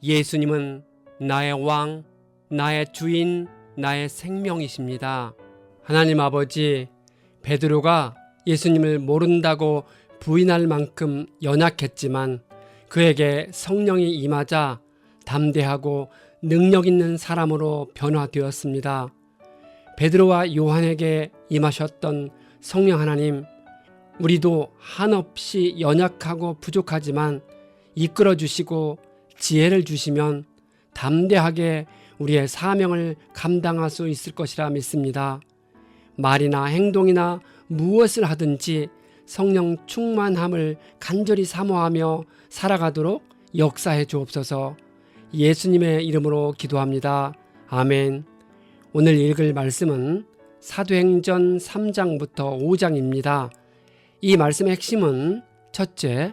예수님은 나의 왕, 나의 주인, 나의 생명이십니다. 하나님 아버지, 베드로가 예수님을 모른다고 부인할 만큼 연약했지만 그에게 성령이 임하자 담대하고 능력 있는 사람으로 변화되었습니다. 베드로와 요한에게 임하셨던 성령 하나님, 우리도 한없이 연약하고 부족하지만 이끌어 주시고 지혜를 주시면 담대하게 우리의 사명을 감당할 수 있을 것이라 믿습니다. 말이나 행동이나 무엇을 하든지 성령 충만함을 간절히 사모하며 살아가도록 역사해 주옵소서. 예수님의 이름으로 기도합니다. 아멘. 오늘 읽을 말씀은 사도행전 3장부터 5장입니다. 이 말씀의 핵심은 첫째,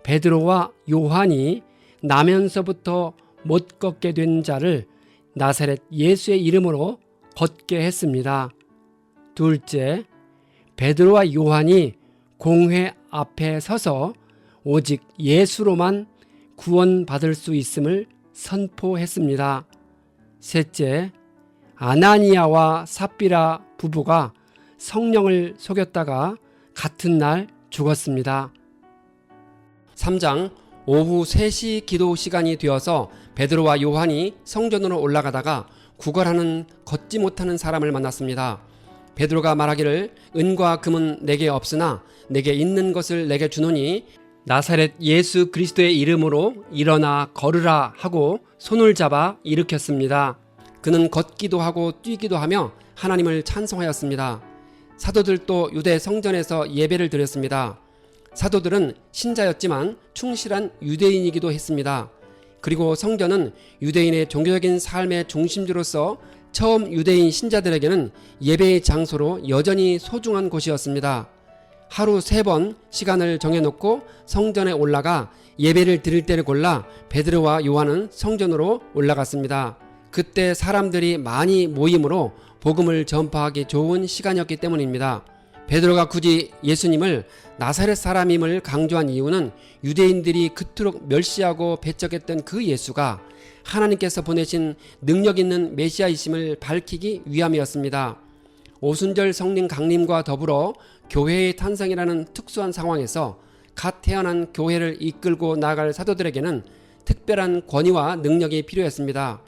베드로와 요한이 나면서부터 못 걷게 된 자를 나사렛 예수의 이름으로 걷게 했습니다. 둘째, 베드로와 요한이 공회 앞에 서서 오직 예수로만 구원받을 수 있음을 선포했습니다. 셋째, 아나니아와 삽비라 부부가 성령을 속였다가 같은 날 죽었습니다. 3장 오후 3시 기도 시간이 되어서 베드로와 요한이 성전으로 올라가다가 구걸하는 걷지 못하는 사람을 만났습니다. 베드로가 말하기를 은과 금은 내게 없으나 내게 있는 것을 내게 주노니 나사렛 예수 그리스도의 이름으로 일어나 걸으라 하고 손을 잡아 일으켰습니다. 그는 걷기도 하고 뛰기도 하며 하나님을 찬송하였습니다. 사도들도 유대 성전에서 예배를 드렸습니다. 사도들은 신자였지만 충실한 유대인이기도 했습니다. 그리고 성전은 유대인의 종교적인 삶의 중심지로서 처음 유대인 신자들에게는 예배의 장소로 여전히 소중한 곳이었습니다. 하루 3번 시간을 정해놓고 성전에 올라가 예배를 드릴 때를 골라 베드로와 요한은 성전으로 올라갔습니다. 그때 사람들이 많이 모이므로 복음을 전파하기 좋은 시간이었기 때문입니다. 베드로가 굳이 예수님을 나사렛 사람임을 강조한 이유는 유대인들이 그토록 멸시하고 배척했던 그 예수가 하나님께서 보내신 능력 있는 메시아이심을 밝히기 위함이었습니다. 오순절 성령 강림과 더불어 교회의 탄생이라는 특수한 상황에서 갓 태어난 교회를 이끌고 나갈 사도들에게는 특별한 권위와 능력이 필요했습니다.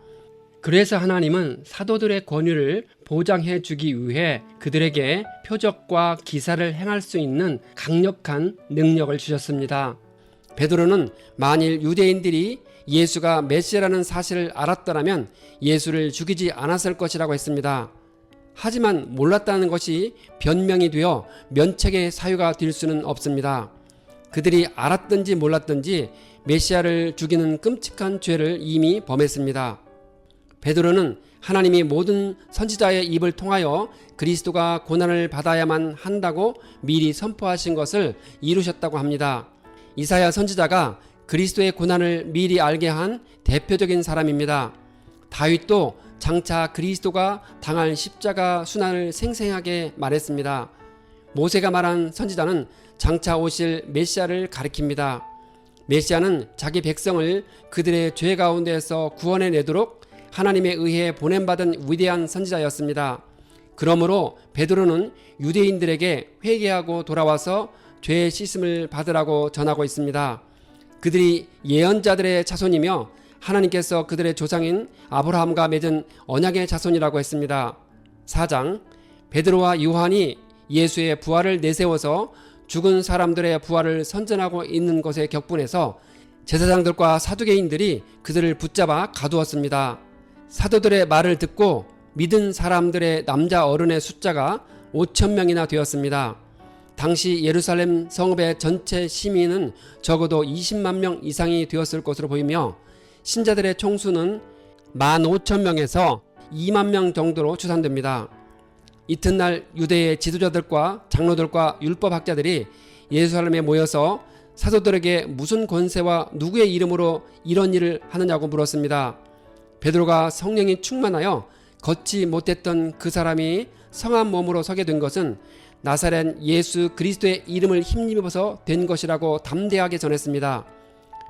그래서 하나님은 사도들의 권위를 보장해 주기 위해 그들에게 표적과 기사를 행할 수 있는 강력한 능력을 주셨습니다. 베드로는 만일 유대인들이 예수가 메시아라는 사실을 알았더라면 예수를 죽이지 않았을 것이라고 했습니다. 하지만 몰랐다는 것이 변명이 되어 면책의 사유가 될 수는 없습니다. 그들이 알았든지 몰랐든지 메시아를 죽이는 끔찍한 죄를 이미 범했습니다. 베드로는 하나님이 모든 선지자의 입을 통하여 그리스도가 고난을 받아야만 한다고 미리 선포하신 것을 이루셨다고 합니다. 이사야 선지자가 그리스도의 고난을 미리 알게 한 대표적인 사람입니다. 다윗도 장차 그리스도가 당할 십자가 순환을 생생하게 말했습니다. 모세가 말한 선지자는 장차 오실 메시아를 가리킵니다. 메시아는 자기 백성을 그들의 죄 가운데에서 구원해 내도록 하나님에 의해 보냄받은 위대한 선지자였습니다. 그러므로 베드로는 유대인들에게 회개하고 돌아와서 죄의 씻음을 받으라고 전하고 있습니다. 그들이 예언자들의 자손이며 하나님께서 그들의 조상인 아브라함과 맺은 언약의 자손이라고 했습니다. 4장 베드로와 요한이 예수의 부활을 내세워서 죽은 사람들의 부활을 선전하고 있는 것에 격분해서 제사장들과 사두개인들이 그들을 붙잡아 가두었습니다. 사도들의 말을 듣고 믿은 사람들의 남자 어른의 숫자가 5,000명이나 되었습니다. 당시 예루살렘 성읍의 전체 시민은 적어도 20만 명 이상이 되었을 것으로 보이며 신자들의 총수는 15,000명에서 2만 명 정도로 추산됩니다. 이튿날 유대의 지도자들과 장로들과 율법학자들이 예루살렘에 모여서 사도들에게 무슨 권세와 누구의 이름으로 이런 일을 하느냐고 물었습니다. 베드로가 성령이 충만하여 걷지 못했던 그 사람이 성한 몸으로 서게 된 것은 나사렛 예수 그리스도의 이름을 힘입어서 된 것이라고 담대하게 전했습니다.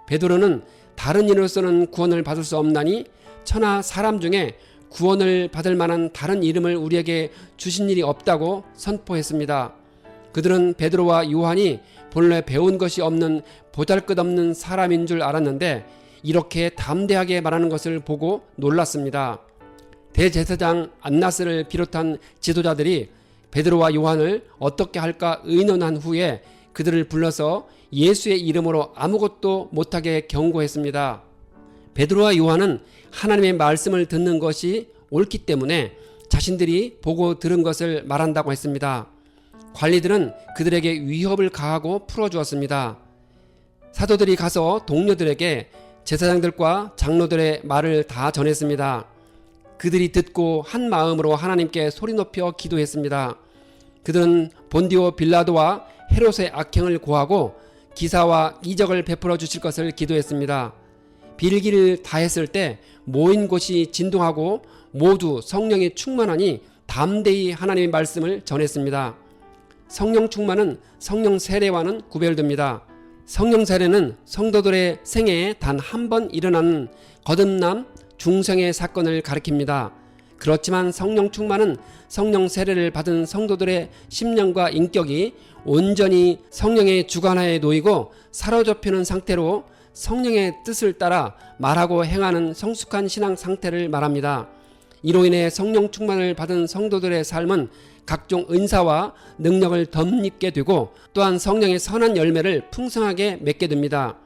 베드로는 다른 이로서는 구원을 받을 수 없나니 천하 사람 중에 구원을 받을 만한 다른 이름을 우리에게 주신 일이 없다고 선포했습니다. 그들은 베드로와 요한이 본래 배운 것이 없는 보잘것없는 사람인 줄 알았는데 이렇게 담대하게 말하는 것을 보고 놀랐습니다. 대제사장 안나스를 비롯한 지도자들이 베드로와 요한을 어떻게 할까 의논한 후에 그들을 불러서 예수의 이름으로 아무것도 못하게 경고했습니다. 베드로와 요한은 하나님의 말씀을 듣는 것이 옳기 때문에 자신들이 보고 들은 것을 말한다고 했습니다. 관리들은 그들에게 위협을 가하고 풀어주었습니다. 사도들이 가서 동료들에게 제사장들과 장로들의 말을 다 전했습니다. 그들이 듣고 한 마음으로 하나님께 소리 높여 기도했습니다. 그들은 본디오 빌라도와 헤롯의 악행을 고하고 기사와 이적을 베풀어 주실 것을 기도했습니다. 빌기를 다했을 때 모인 곳이 진동하고 모두 성령이 충만하니 담대히 하나님의 말씀을 전했습니다. 성령 충만은 성령 세례와는 구별됩니다. 성령 세례는 성도들의 생애에 단 한 번 일어나는 거듭남 중생의 사건을 가리킵니다. 그렇지만 성령 충만은 성령 세례를 받은 성도들의 심령과 인격이 온전히 성령의 주관하에 놓이고 사로잡히는 상태로 성령의 뜻을 따라 말하고 행하는 성숙한 신앙 상태를 말합니다. 이로 인해 성령 충만을 받은 성도들의 삶은 각종 은사와 능력을 덧입게 되고 또한 성령의 선한 열매를 풍성하게 맺게 됩니다.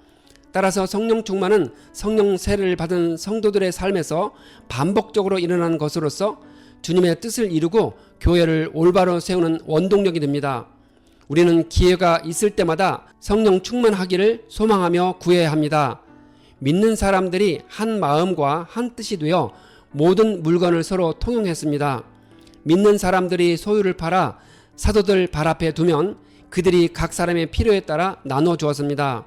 따라서 성령 충만은 성령 세례를 받은 성도들의 삶에서 반복적으로 일어나는 것으로서 주님의 뜻을 이루고 교회를 올바로 세우는 원동력이 됩니다. 우리는 기회가 있을 때마다 성령 충만하기를 소망하며 구해야 합니다. 믿는 사람들이 한 마음과 한 뜻이 되어 모든 물건을 서로 통용했습니다. 믿는 사람들이 소유를 팔아 사도들 발 앞에 두면 그들이 각 사람의 필요에 따라 나눠 주었습니다.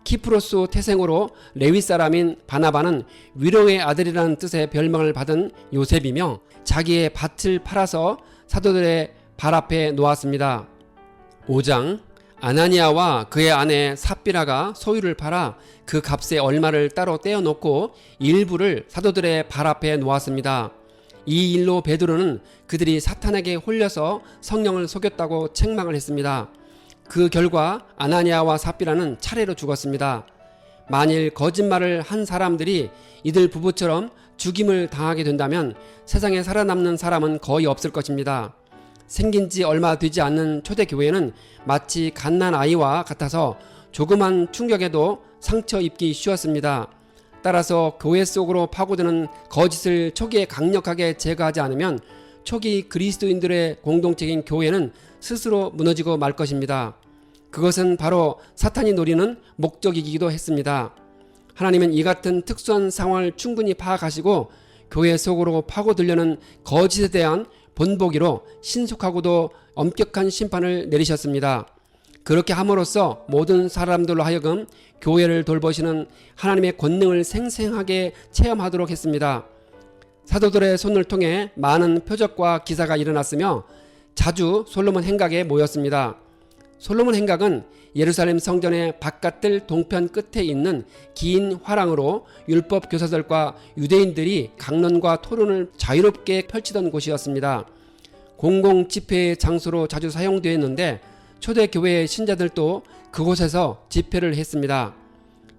키프로스 태생으로 레위 사람인 바나바는 위로의 아들이라는 뜻의 별명을 받은 요셉이며 자기의 밭을 팔아서 사도들의 발 앞에 놓았습니다. 5장 아나니아와 그의 아내 삽비라가 소유를 팔아 그 값의 얼마를 따로 떼어놓고 일부를 사도들의 발 앞에 놓았습니다. 이 일로 베드로는 그들이 사탄에게 홀려서 성령을 속였다고 책망을 했습니다. 그 결과 아나니아와 삽비라는 차례로 죽었습니다. 만일 거짓말을 한 사람들이 이들 부부처럼 죽임을 당하게 된다면 세상에 살아남는 사람은 거의 없을 것입니다. 생긴 지 얼마 되지 않는 초대교회는 마치 갓난 아이와 같아서 조그만 충격에도 상처 입기 쉬웠습니다. 따라서 교회 속으로 파고드는 거짓을 초기에 강력하게 제거하지 않으면 초기 그리스도인들의 공동체인 교회는 스스로 무너지고 말 것입니다. 그것은 바로 사탄이 노리는 목적이기도 했습니다. 하나님은 이 같은 특수한 상황을 충분히 파악하시고 교회 속으로 파고들려는 거짓에 대한 본보기로 신속하고도 엄격한 심판을 내리셨습니다. 그렇게 함으로써 모든 사람들로 하여금 교회를 돌보시는 하나님의 권능을 생생하게 체험하도록 했습니다. 사도들의 손을 통해 많은 표적과 기사가 일어났으며 자주 솔로몬 행각에 모였습니다. 솔로몬 행각은 예루살렘 성전의 바깥들 동편 끝에 있는 긴 화랑으로 율법 교사들과 유대인들이 강론과 토론을 자유롭게 펼치던 곳이었습니다. 공공 집회의 장소로 자주 사용되었는데 초대교회의 신자들도 그곳에서 집회를 했습니다.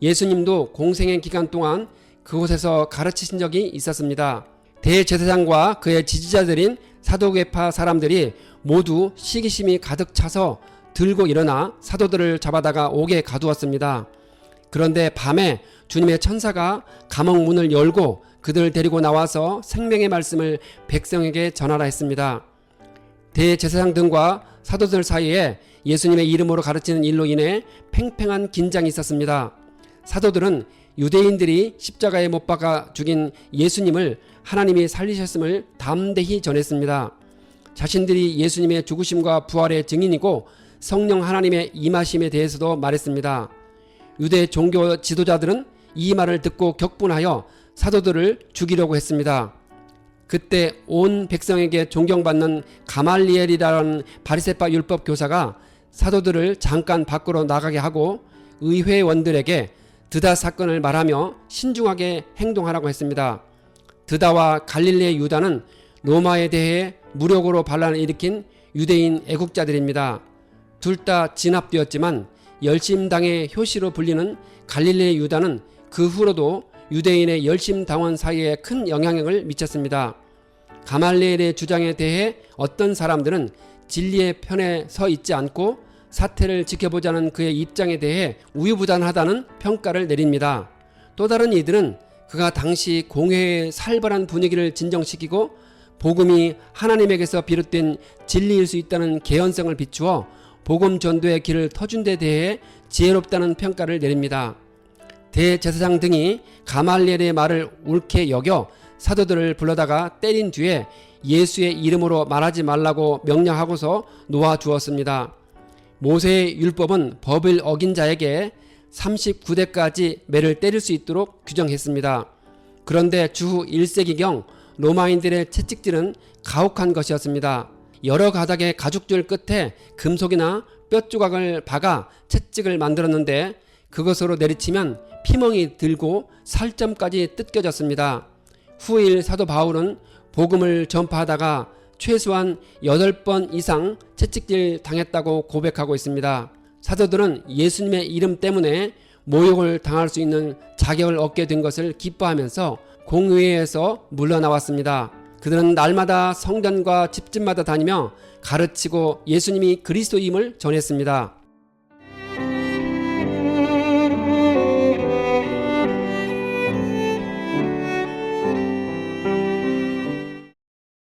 예수님도 공생의 기간 동안 그곳에서 가르치신 적이 있었습니다. 대제사장과 그의 지지자들인 사도계파 사람들이 모두 시기심이 가득 차서 들고 일어나 사도들을 잡아다가 옥에 가두었습니다. 그런데 밤에 주님의 천사가 감옥 문을 열고 그들을 데리고 나와서 생명의 말씀을 백성에게 전하라 했습니다. 대제사장 등과 사도들 사이에 예수님의 이름으로 가르치는 일로 인해 팽팽한 긴장이 있었습니다. 사도들은 유대인들이 십자가에 못 박아 죽인 예수님을 하나님이 살리셨음을 담대히 전했습니다. 자신들이 예수님의 죽으심과 부활의 증인이고 성령 하나님의 임하심에 대해서도 말했습니다. 유대 종교 지도자들은 이 말을 듣고 격분하여 사도들을 죽이려고 했습니다. 그때 온 백성에게 존경받는 가말리엘이라는 바리새파 율법 교사가 사도들을 잠깐 밖으로 나가게 하고 의회원들에게 드다 사건을 말하며 신중하게 행동하라고 했습니다. 드다와 갈릴레 유다는 로마에 대해 무력으로 반란을 일으킨 유대인 애국자들입니다. 둘 다 진압되었지만 열심당의 효시로 불리는 갈릴레 유다는 그 후로도 유대인의 열심당원 사이에 큰 영향력을 미쳤습니다. 가말리엘의 주장에 대해 어떤 사람들은 진리의 편에 서 있지 않고 사태를 지켜보자는 그의 입장에 대해 우유부단하다는 평가를 내립니다. 또 다른 이들은 그가 당시 공회의 살벌한 분위기를 진정시키고 복음이 하나님에게서 비롯된 진리일 수 있다는 개연성을 비추어 복음 전도의 길을 터준 데 대해 지혜롭다는 평가를 내립니다. 대제사장 등이 가말리엘의 말을 옳게 여겨 사도들을 불러다가 때린 뒤에 예수의 이름으로 말하지 말라고 명령하고서 놓아주었습니다. 모세의 율법은 법을 어긴 자에게 39대까지 매를 때릴 수 있도록 규정했습니다. 그런데 주후 1세기경 로마인들의 채찍질은 가혹한 것이었습니다. 여러 가닥의 가죽줄 끝에 금속이나 뼈조각을 박아 채찍을 만들었는데 그것으로 내리치면 피멍이 들고 살점까지 뜯겨졌습니다. 후일 사도 바울은 복음을 전파하다가 최소한 8번 이상 채찍질 당했다고 고백하고 있습니다. 사도들은 예수님의 이름 때문에 모욕을 당할 수 있는 자격을 얻게 된 것을 기뻐하면서 공회에서 물러나왔습니다. 그들은 날마다 성전과 집집마다 다니며 가르치고 예수님이 그리스도임을 전했습니다.